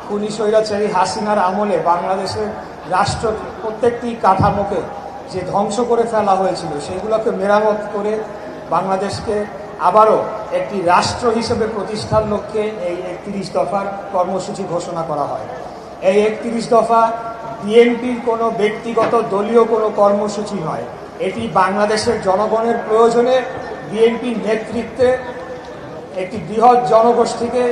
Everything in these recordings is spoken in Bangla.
খুনি স্বৈরাচারী হাসিনার আমলে বাংলাদেশের রাষ্ট্র প্রত্যেকটি কাঠামোকে যে ধ্বংস করে ফেলা হয়েছিল সেগুলোকে মেরামত করে বাংলাদেশকে আবারও একটি রাষ্ট্র হিসেবে প্রতিষ্ঠার লক্ষ্যে এই ৩১ দফার কর্মসূচি ঘোষণা করা হয়। এই ৩১ দফা বিএনপির কোনো ব্যক্তিগত দলীয় কোনো কর্মসূচি নয়, এটি বাংলাদেশের জনগণের প্রয়োজনে বিএনপির নেতৃত্বে একটি বৃহৎ জনগোষ্ঠীকে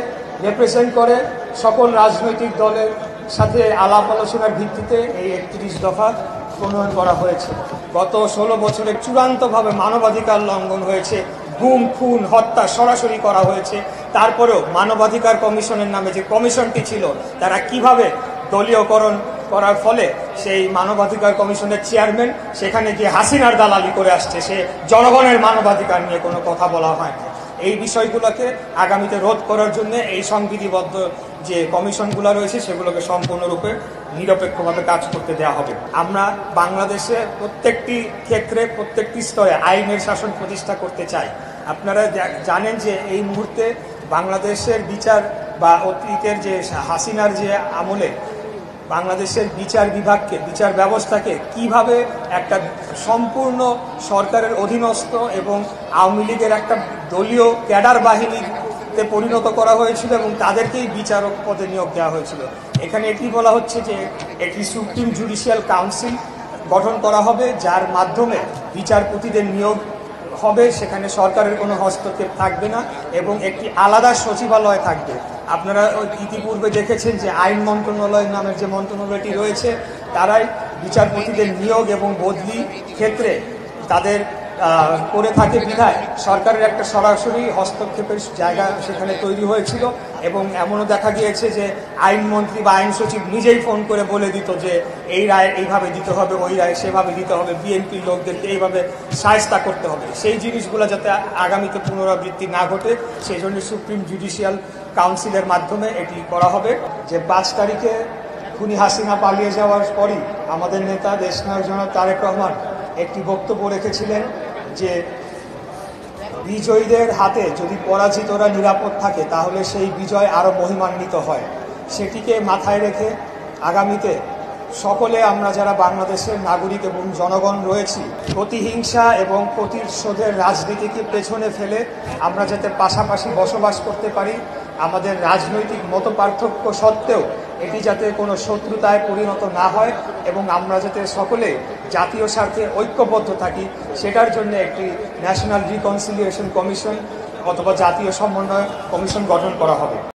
রিপ্রেজেন্ট করে সকল রাজনৈতিক দলের সাথে আলাপ আলোচনার ভিত্তিতে এই ৩১ দফা প্রণয়ন করা হয়েছে। গত ১৬ বছরে চূড়ান্তভাবে মানবাধিকার লঙ্ঘন হয়েছে, গুম খুন হত্যা সরাসরি করা হয়েছে। তারপরেও মানবাধিকার কমিশনের নামে যে কমিশনটি ছিল তারা কিভাবে দলীয়করণ করার ফলে সেই মানবাধিকার কমিশনের চেয়ারম্যান সেখানে গিয়ে হাসিনার দালালি করে আসছে, সে জনগণের মানবাধিকার নিয়ে কোনো কথা বলা হয় না। এই বিষয়গুলোকে আগামীতে রোধ করার জন্য এই সংবিধিবদ্ধ যে কমিশনগুলো রয়েছে সেগুলোকে সম্পূর্ণরূপে নিরপেক্ষভাবে কাজ করতে দেওয়া হবে। আমরা বাংলাদেশে প্রত্যেকটি ক্ষেত্রে প্রত্যেকটি স্তরে আইনের শাসন প্রতিষ্ঠা করতে চাই। আপনারা জানেন যে এই মুহূর্তে বাংলাদেশের বিচার বা অতীতের যে হাসিনার যে আমলে বাংলাদেশের বিচার বিভাগকে বিচার ব্যবস্থাকে কিভাবে একটা সম্পূর্ণ সরকারের অধীনস্থ এবং আওয়ামী লীগের একটা দলীয় ক্যাডার বাহিনীতে পরিণত করা হয়েছিল এবং তাদেরকেই বিচারক পদে নিয়োগ দেওয়া হয়েছিল। এখানে এটি বলা হচ্ছে যে একটি সুপ্রিম জুডিশিয়াল কাউন্সিল গঠন করা হবে, যার মাধ্যমে বিচারপতিদের নিয়োগ হবে, সেখানে সরকারের কোনো হস্তক্ষেপ থাকবে না এবং একটি আলাদা সচিবালয় থাকবে। আপনারা ইতিপূর্বে দেখেছেন যে আইন মন্ত্রণালয় নামের যে মন্ত্রণালয়টি রয়েছে তারাই বিচারপতিদের নিয়োগ এবং বদলি ক্ষেত্রে তাদের করে থাকে বিধায় সরকারের একটা সরাসরি হস্তক্ষেপের জায়গা সেখানে তৈরি হয়েছিল এবং এমনও দেখা গিয়েছে যে আইনমন্ত্রী বা আইন সচিব নিজেই ফোন করে বলে দিত যে এই রায় এইভাবে দিতে হবে, ওই রায় সেভাবে দিতে হবে, বিএনপির লোকদেরকে এইভাবে শায়েস্তা করতে হবে। সেই জিনিসগুলো যাতে আগামীতে পুনরাবৃত্তি না ঘটে সেই জন্য সুপ্রিম জুডিশিয়াল কাউন্সিলের মাধ্যমে এটি করা হবে। যে ৫ তারিখে খুনি হাসিনা পালিয়ে যাওয়ার পরই আমাদের নেতা দেশনায়ক জনাব তারেক রহমান একটি বক্তব্য রেখেছিলেন যে বিজয়ীদের হাতে যদি পরাজিতরা নিরাপদ থাকে তাহলে সেই বিজয় আরও মহিমান্বিত হয়। সেটিকে মাথায় রেখে আগামীতে সকলে আমরা যারা বাংলাদেশের নাগরিক এবং জনগণ রয়েছি প্রতিহিংসা এবং প্রতিশোধের রাজনীতিকে পেছনে ফেলে আমরা যাতে পাশাপাশি বসবাস করতে পারি, আমাদের রাজনৈতিক মতপার্থক্য সত্ত্বেও এটি যাতে কোনো শত্রুতায় পরিণত না হয় এবং আমরা যাতে সকলে জাতীয় স্বার্থে ঐক্যবদ্ধ থাকি, সেটার জন্য একটি ন্যাশনাল রিকনসিলিয়েশন কমিশন অথবা জাতীয় সমন্বয় কমিশন গঠন করা হবে।